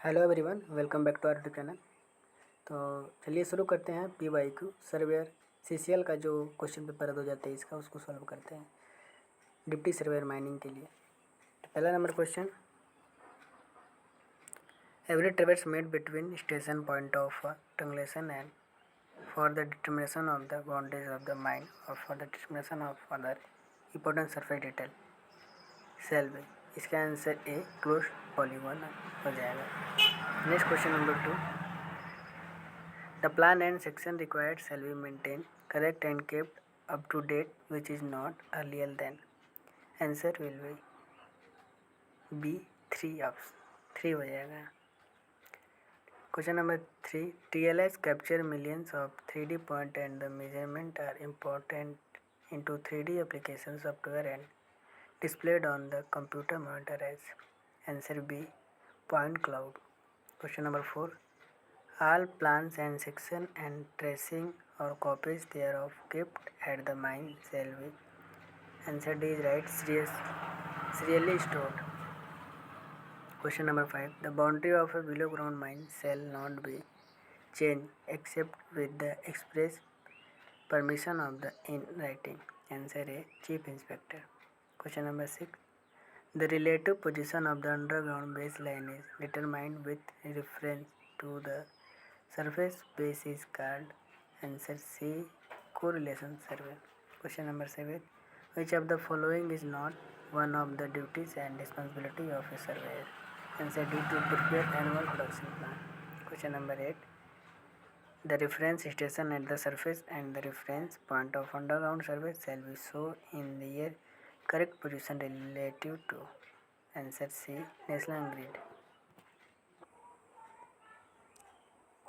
Hello everyone, welcome back to our YouTube channel. तो चलिए शुरू करते हैं। PYQ सर्वेयर CCL का जो क्वेश्चन पेपर रद्द हो जाते हैं इसका उसको सॉल्व करते हैं डिप्टी सर्वेयर माइनिंग के लिए। तो पहला number question, every traverse made between station point of triangulation and for the determination of the boundaries of the mine और for the determination of other important surface detail सेल में। इसका answer a close polygon हो जाएगा। Next question number 2, the plan and section required shall be maintained correct and kept up to date which is not earlier than. Answer will be B 3 of 3 हो जाएगा। Question number 3, TLS capture millions of 3D point and the measurement are important into 3D application software and displayed on the computer monitor as. Answer B point cloud. Question number 4, all plans and section and tracing or copies thereof kept at the mine shall be. Answer D is right, serially stored. Question number 5, the boundary of a below ground mine shall not be changed except with the express permission of the in writing. Answer A chief inspector. Question number 6, the relative position of the underground baseline is determined with reference to the surface base is called. Answer C correlation survey. Question number 7, which of the following is not one of the duties and responsibility of a surveyor? Answer D to prepare annual production plan. Question number 8, the reference station at the surface and the reference point of underground survey shall be shown in their correct position relative to. Answer C national grid.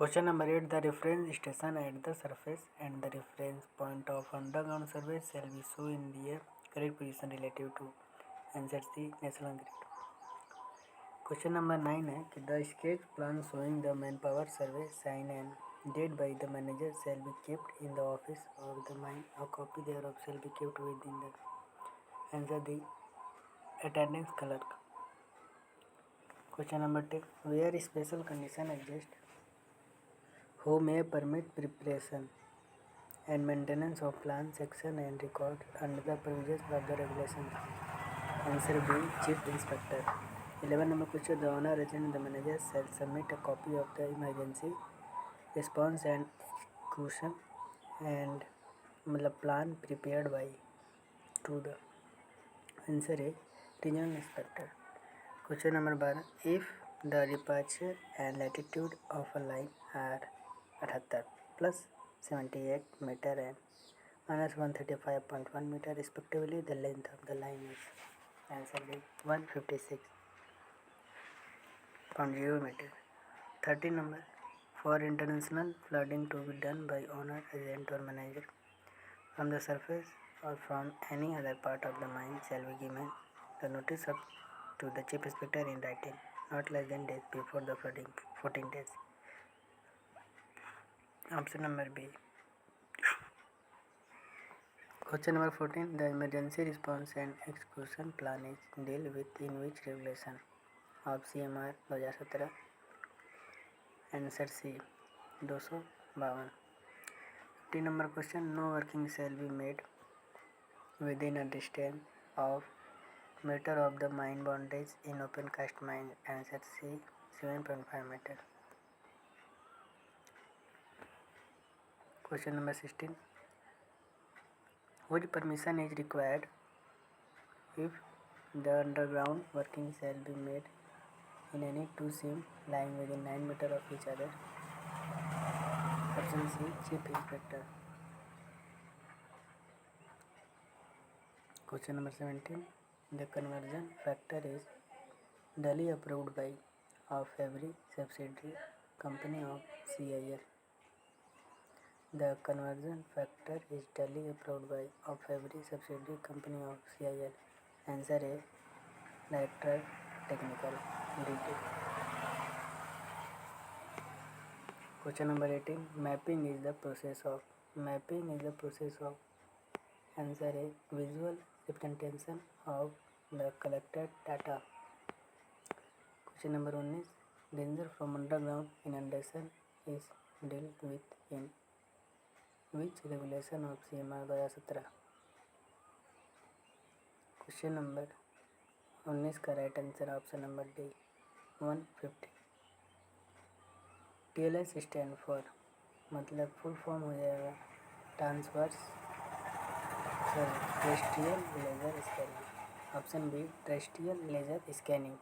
Question number 8, the reference station at the surface and the reference point of underground survey shall be shown in their correct position relative to. Answer C national grid. Question number 9 है कि the sketch plan showing the manpower survey sign and date by the manager shall be kept in the office of the mine. A copy thereof shall be kept within the. Answer D attendance clerk. Question number 10, where special condition exist who may permit preparation and maintenance of plan, section and record under the provisions of the regulations. Answer B chief inspector. 11 number question, the owner agent the manager shall submit a copy of the emergency response and execution and plan prepared by to the. Answer A regional inspector. Question number 12, if the departure and latitude of a line are 78 plus 78 meter and minus 135.1 meter respectively, the length of the line is. Answer B 156.0 meter. 13 number, for international flooding to be done by owner, agent or manager from the surface or from any other part of the mine shall be given the notice up to the chief inspector in writing not less than days before the flooding 14 days. Option number B. Question number 14, the emergency response and execution plan is deal with in which regulation of CMR 2017. Answer C 252. 15 number question, no working shall be made within a distance of meter of the mine boundaries in open cast mine. Answer C 7.5 meter. Question number 16, which permission is required if the underground working shall be made in any two seam lying within 9 meter of each other? Option C chief inspector. Question number 17, the conversion factor is duly approved by of every subsidiary company of CIL. The conversion factor is duly approved by of every subsidiary company of CIL. Answer A director technical detail. Question number 18, mapping is the process of. Answer A visual representation of the collected data. Question number 19, danger from underground inundation is dealt with in which regulation of CMR 2017? Question number 19 का right answer option number D 150। TLS stand for मतलब full form हो जाएगा transverse terrestrial laser scanning. Option B terrestrial laser scanning.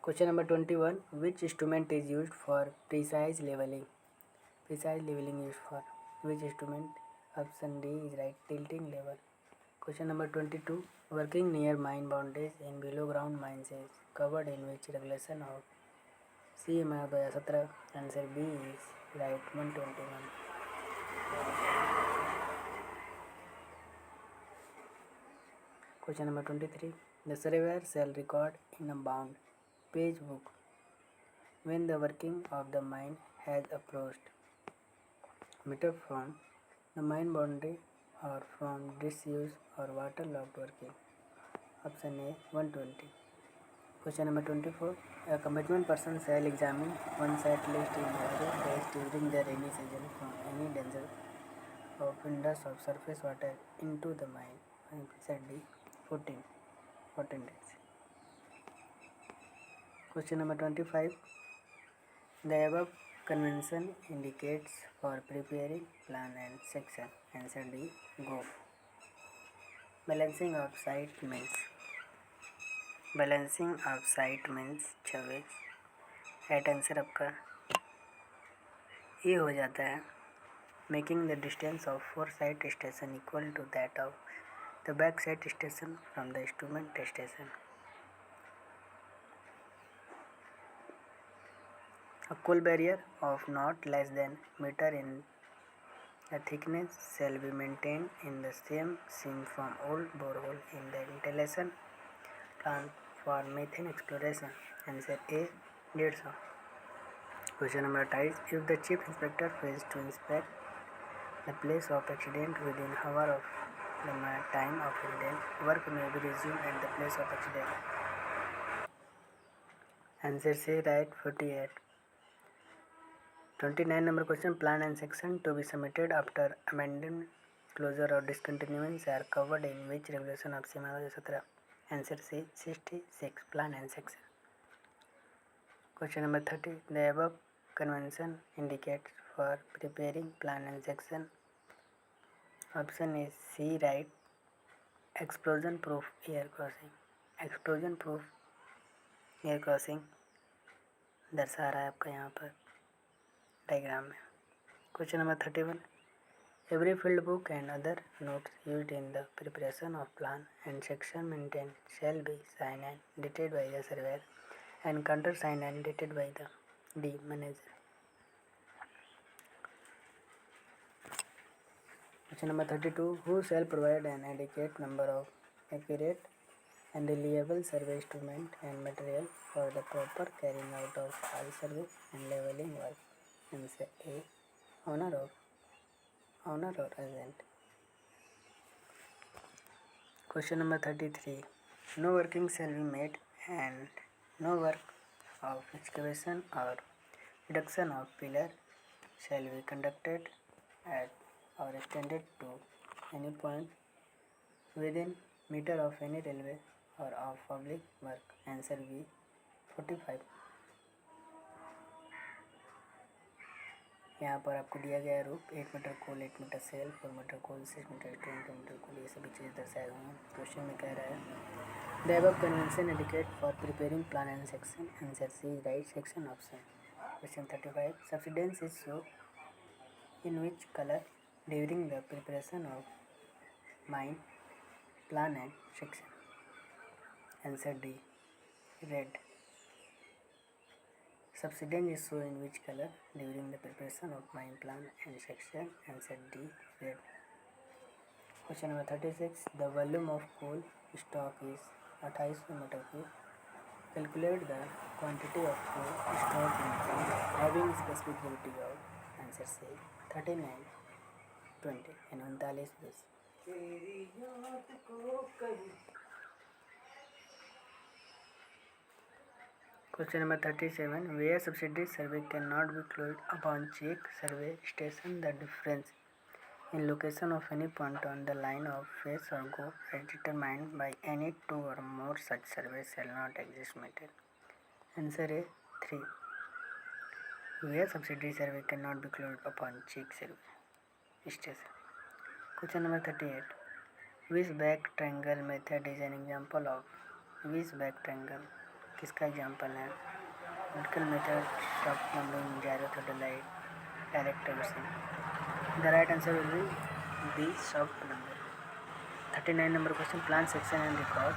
Question number 21 which instrument is used for precise levelling? Precise levelling use for which instrument? Option D is right tilting level. Question number 22 working near mine boundaries in below ground mines is covered in which regulation of CMR 2017? Answer B is right 121। Question number 23 the surveyor shall record in a bound page book when the working of the mine has approached meter from the mine boundary or from disuse or waterlogged working. Option A 120. Question number 24 a commitment person shall examine one site list in every days during the rainy season from any danger of ingress of surface water into the mine. Answer D 14 days. Question number 25 the above convention indicates for preparing plan and section. Answer D go. Balancing of site means 26। Right answer आपका ये हो जाता है making the distance of fore sight station equal to that of the back sight station from the instrument station. A coal barrier of not less than meter in the thickness shall be maintained in the same seam from old borehole in the installation plan for methane exploration. Answer A 150. Question number 28 if the chief inspector fails to inspect the place of accident within hour of the time of incident, work may be resumed at the place of accident. Answer C right 48. 29 number question plan and section to be submitted after amendment closure or discontinuance are covered in which regulation of CMR 2017? Answer C 66 plan and section. Question number 30 the above convention indicates for preparing plan and section. Option is C right explosion proof air crossing। explosion proof air crossing दर्शा रहा है आपका यहाँ पर diagram में। Question number 31 every field book and other notes used in the preparation of plan and section maintain shall be sign and dated by the surveyor and counter sign and dated by the D manager. Question number 32 who shall provide an adequate number of accurate and reliable survey instrument and material for the proper carrying out of all survey and leveling work. Answer A owner or agent। Question number 33 no working shall be made and no work of excavation or reduction of pillar shall be conducted at or extended to any point within meter of any railway or of public work। Answer B 45। यहाँ पर आपको दिया गया है रूप 8 metre कोल 8 metre cell 4 metre कोल 6 metre stone 2 metre कोल ये सभी चीज़ें दर्शाए हुए हैं। क्वेश्चन में कह रहा है the above convention indicate for preparing plan and section. Answer C right section option. Question 35 subsidence is show in which colour during the preparation of mine plan and section. Answer D red। Subsidence is shown in which color during the preparation of mine plan and section? Answer D red। Question number 36 the volume of coal stock is 2800 meter cube। Calculate the quantity of coal stock in cube having specific gravity of answer C 39 20 and 39 20। Question number 37. Where subsidiary survey cannot be closed upon check survey station, the difference in location of any point on the line of face or go as determined by any two or more such surveys shall not exist method. Answer A 3. Where subsidiary survey cannot be closed upon check survey station. Question number 38. Which back triangle method is an example of? Which back triangle किसका example है? Vertical method, soft numbering, gyro theodolite, direct traversing. The right answer will be B, soft number. 39 number question. Plan section and record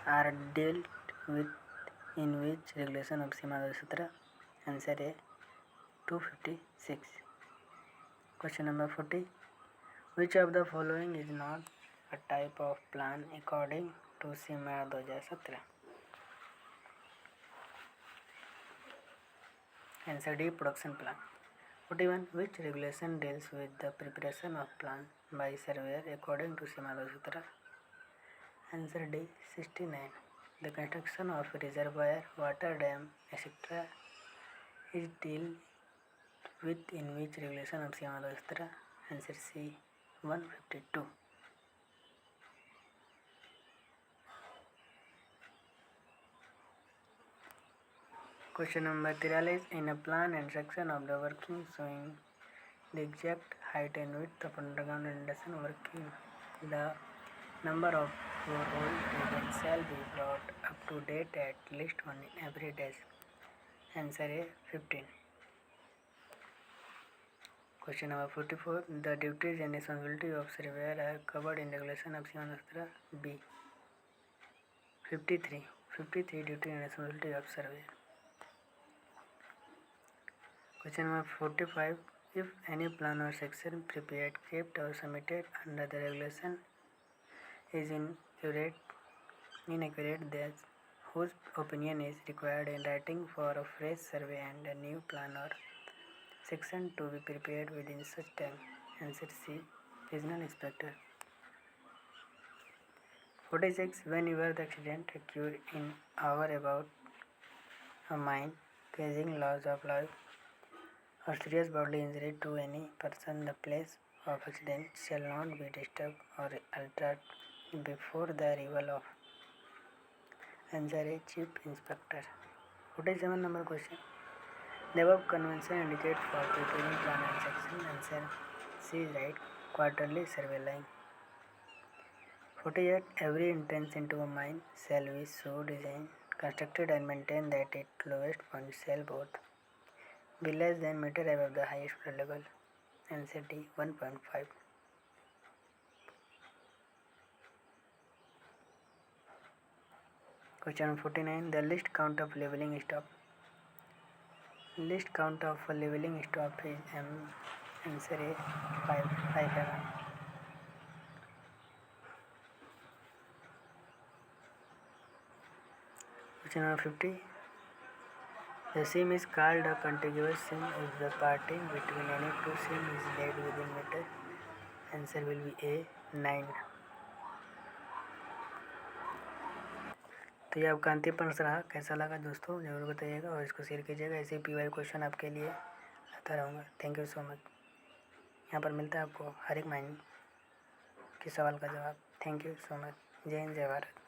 are dealt with in which regulation of Simha Sutra? Answer A 256. Question number 40. Which of the following is not a type of plan according to Simha 2017? Answer D, production plan. 41. Which regulation deals with the preparation of plan by surveyor according to Simha Sutra? Answer D, 69. The construction of reservoir, water dam, etc. is dealt with in which regulation of Simha Sutra? Answer C, 152. Question number 43. In a plan and section of the working showing the exact height and width of underground induction working, the number of borehole tables shall be brought up to date at least one in every days. Answer A 15. Question number 44. The duties and responsibility of surveyor are covered in regulation of Simha Sutra. B. 53. Duty and responsibility of surveyor. Question number 45. If any plan or section prepared, kept or submitted under the regulation is inaccurate, then whose opinion is required in writing for a fresh survey and a new plan or section to be prepared within such time? Answer C, regional inspector. 46. Whenever the accident occurred in or about a mine, causing loss of life or serious bodily injury to any person, the place of accident shall not be disturbed or altered before the arrival of. Answer A, Chief Inspector. 47 number question. The above convention indicates for preparing plan and section. Answer C is right. Quarterly survey line. 48. Every entrance into a mine shall be so designed, constructed and maintained that its lowest point shall both be less than meter above the highest flood level. Answer D, 1.5. Question 49. The least count of leveling stop. Least count of leveling stop is M. Answer A, 5 mm. Question number 50. The seam is called a contiguous seam if the parting between any two seams is laid within meter. Answer will be A, 9. तो ये आपका अंतिम प्रश्न रहा। कैसा लगा दोस्तों ज़रूर बताइएगा और इसको शेयर कीजिएगा। ऐसे PY क्वेश्चन आपके लिए आता रहूँगा। Thank you so much. यहाँ पर मिलता है आपको हर एक महीने के सवाल का जवाब। Thank you so much. जय हिंद, जय भारत।